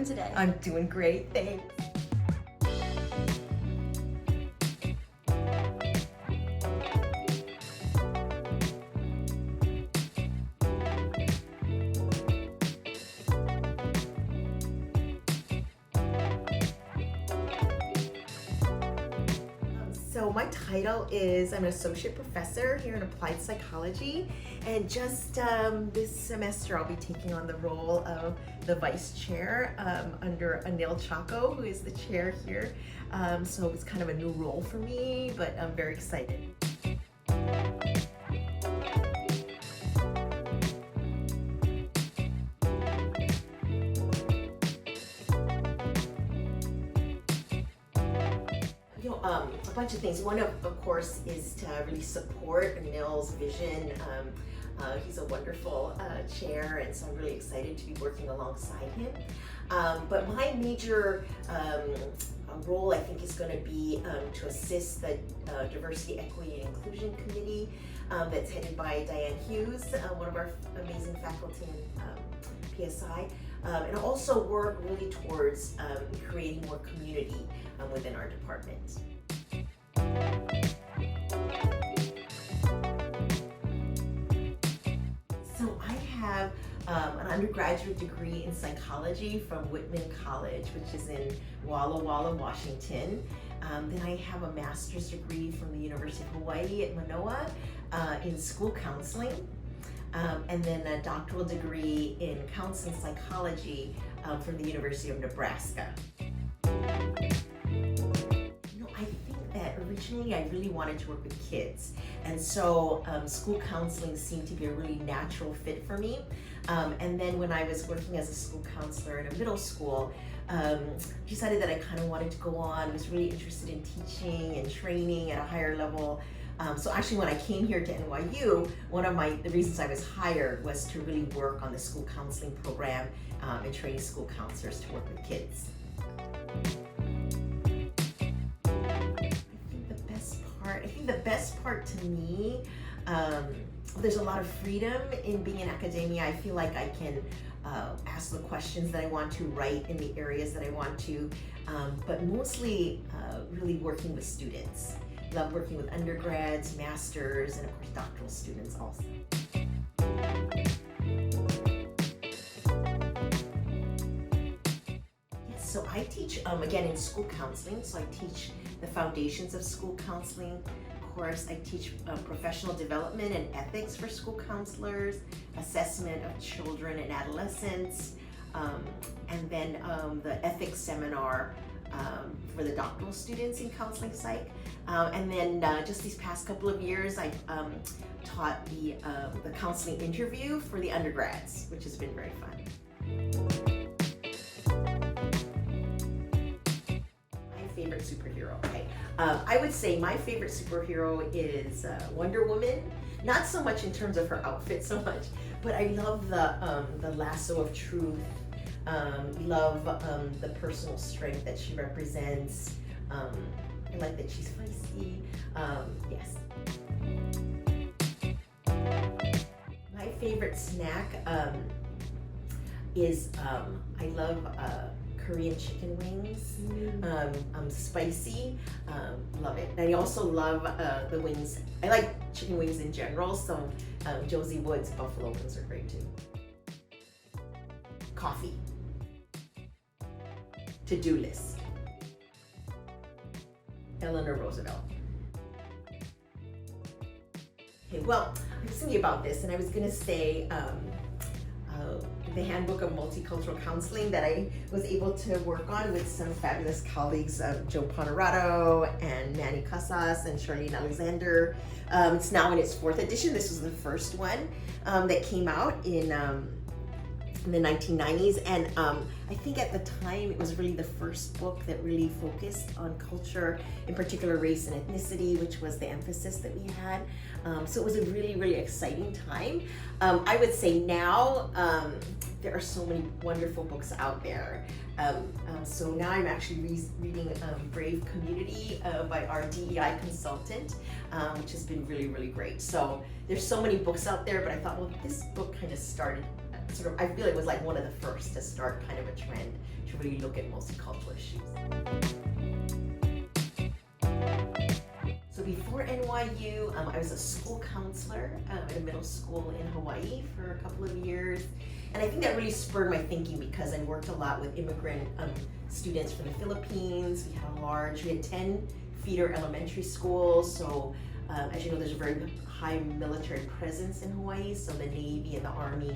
doing today? I'm doing great, thanks. So my title is, I'm an associate professor here in applied psychology, and just this semester I'll be taking on the role of the vice chair under Anil Chaco, who is the chair here. So it's kind of a new role for me, but I'm very excited. A bunch of things. One of course, is to really support Anil's vision. He's a wonderful chair, and so I'm really excited to be working alongside him. But my major role, I think, is going to be to assist the Diversity, Equity, and Inclusion Committee that's headed by Diane Hughes, one of our amazing faculty in PSI, and also work really towards creating more community within our department. So I have an undergraduate degree in psychology from Whitman College, which is in Walla Walla, Washington. Then I have a master's degree from the University of Hawaii at Manoa in school counseling. And then a doctoral degree in counseling psychology from the University of Nebraska. I think that originally I really wanted to work with kids, and so school counseling seemed to be a really natural fit for me. And then when I was working as a school counselor at a middle school, decided that I kind of wanted to go on, was really interested in teaching and training at a higher level. So actually when I came here to NYU, one of the reasons I was hired was to really work on the school counseling program and training school counselors to work with kids. I think the best part to me, there's a lot of freedom in being in academia. I feel like I can ask the questions that I want to, write in the areas that I want to, but mostly really working with students. Love working with undergrads, masters, and of course doctoral students also. Yes, so I teach, again, in school counseling. So I teach the foundations of school counseling. Of course, I teach professional development and ethics for school counselors, assessment of children and adolescents, and then the ethics seminar for the doctoral students in counseling psych. And then just these past couple of years, I've taught the counseling interview for the undergrads, which has been very fun. My favorite superhero, okay. I would say my favorite superhero is Wonder Woman. Not so much in terms of her outfit so much, but I love the lasso of truth. Love the personal strength that she represents. I like that she's feisty. Yes. My favorite snack is I love Korean chicken wings. Spicy. Love it. And I also love the wings. I like chicken wings in general, so Josie Wood's buffalo wings are great too. Coffee. To-do list. Eleanor Roosevelt. Okay, well, I was thinking about this, and I was going to say the Handbook of Multicultural Counseling that I was able to work on with some fabulous colleagues, Joe Ponerato and Manny Casas and Charlene Alexander. It's now in its 4th edition. This was the first one that came out in the 1990s, and I think at the time it was really the first book that really focused on culture, in particular race and ethnicity, which was the emphasis that we had. So it was a really, really exciting time. I would say now there are so many wonderful books out there. So now I'm actually reading Brave Community by our DEI consultant, which has been really, really great. So there's so many books out there, but I thought, well, this book kind of started I feel it was like one of the first to start kind of a trend to really look at multicultural issues. So before NYU, I was a school counselor at a middle school in Hawaii for a couple of years. And I think that really spurred my thinking because I worked a lot with immigrant students from the Philippines. We had 10 feeder elementary schools. So as you know, there's a very high military presence in Hawaii. So the Navy and the Army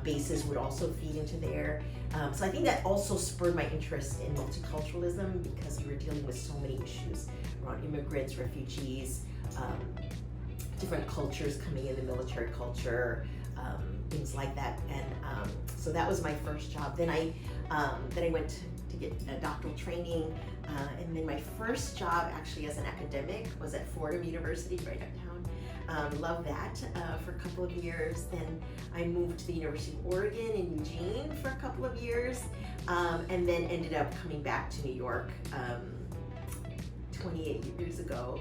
bases would also feed into there. So I think that also spurred my interest in multiculturalism because we were dealing with so many issues around immigrants, refugees, different cultures coming in, the military culture, things like that. And so that was my first job. Then I went to get doctoral training, and then my first job actually as an academic was at Fordham University right uptown. Loved that for a couple of years. Then I moved to the University of Oregon in Eugene for a couple of years, and then ended up coming back to New York 28 years ago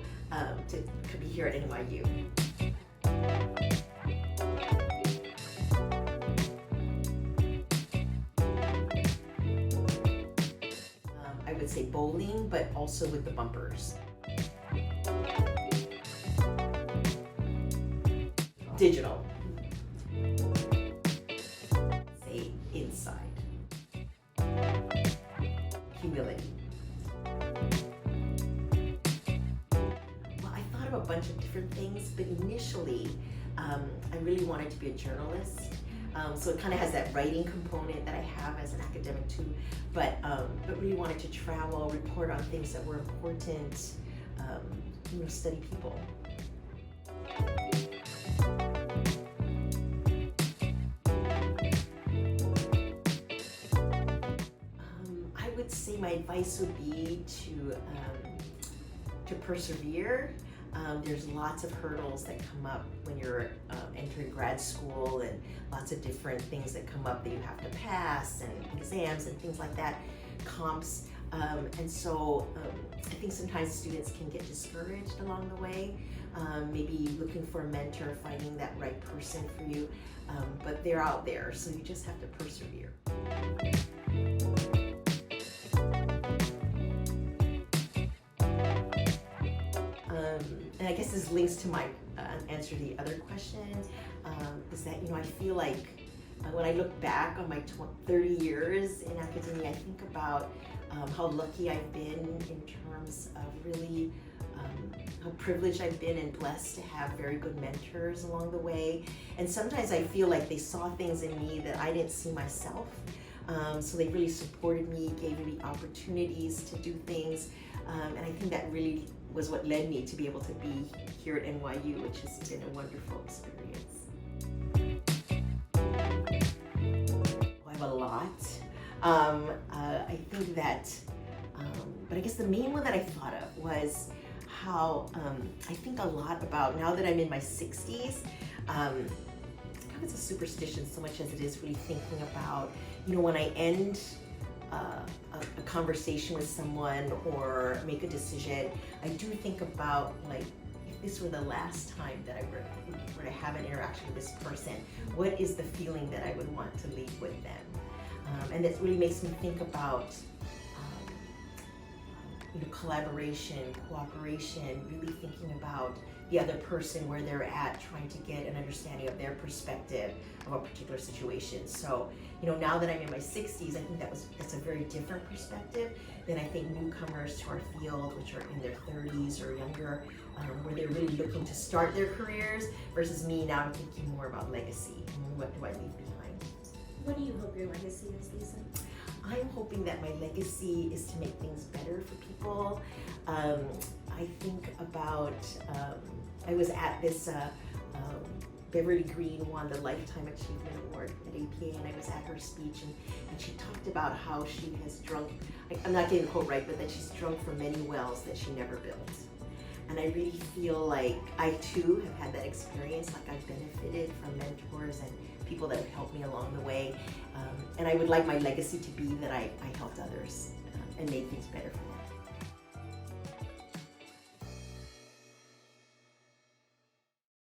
to be here at NYU. I would say bowling, but also with the bumpers. Digital. Say inside. Humility. Well, I thought of a bunch of different things, but initially I really wanted to be a journalist. So it kind of has that writing component that I have as an academic too, but really wanted to travel, report on things that were important, study people. I would say my advice would be to persevere. There's lots of hurdles that come up when you're entering grad school, and lots of different things that come up that you have to pass, and exams and things like that, comps. And so I think sometimes students can get discouraged along the way, maybe looking for a mentor, finding that right person for you, but they're out there, so you just have to persevere. And I guess this links to my answer to the other question, is that, I feel like when I look back on my 30 years in academia, I think about how lucky I've been in terms of really how privileged I've been and blessed to have very good mentors along the way. And sometimes I feel like they saw things in me that I didn't see myself. So they really supported me, gave me opportunities to do things. And I think that really was what led me to be able to be here at NYU, which has been a wonderful experience. I have a lot. I think that, but I guess the main one that I thought of was how I think a lot about, now that I'm in my 60s, it's a superstition so much as it is really thinking about, when I end a conversation with someone or make a decision, I do think about, like, if this were the last time that I were to have an interaction with this person, what is the feeling that I would want to leave with them? And that really makes me think about collaboration, cooperation, really thinking about the other person, where they're at, trying to get an understanding of their perspective of a particular situation. So, now that I'm in my 60s, I think that's a very different perspective than I think newcomers to our field, which are in their 30s or younger, where they're really looking to start their careers, versus me now I'm thinking more about legacy and what do I leave behind. What do you hope your legacy is, Lisa? I'm hoping that my legacy is to make things better for people. I think about, I was at this, Beverly Green won the Lifetime Achievement Award at APA, and I was at her speech, and she talked about how she has drunk, I'm not getting the quote right, but that she's drunk from many wells that she never built. And I really feel like I too have had that experience, like I've benefited from mentors and people that have helped me along the way. And I would like my legacy to be that I helped others and made things better for them.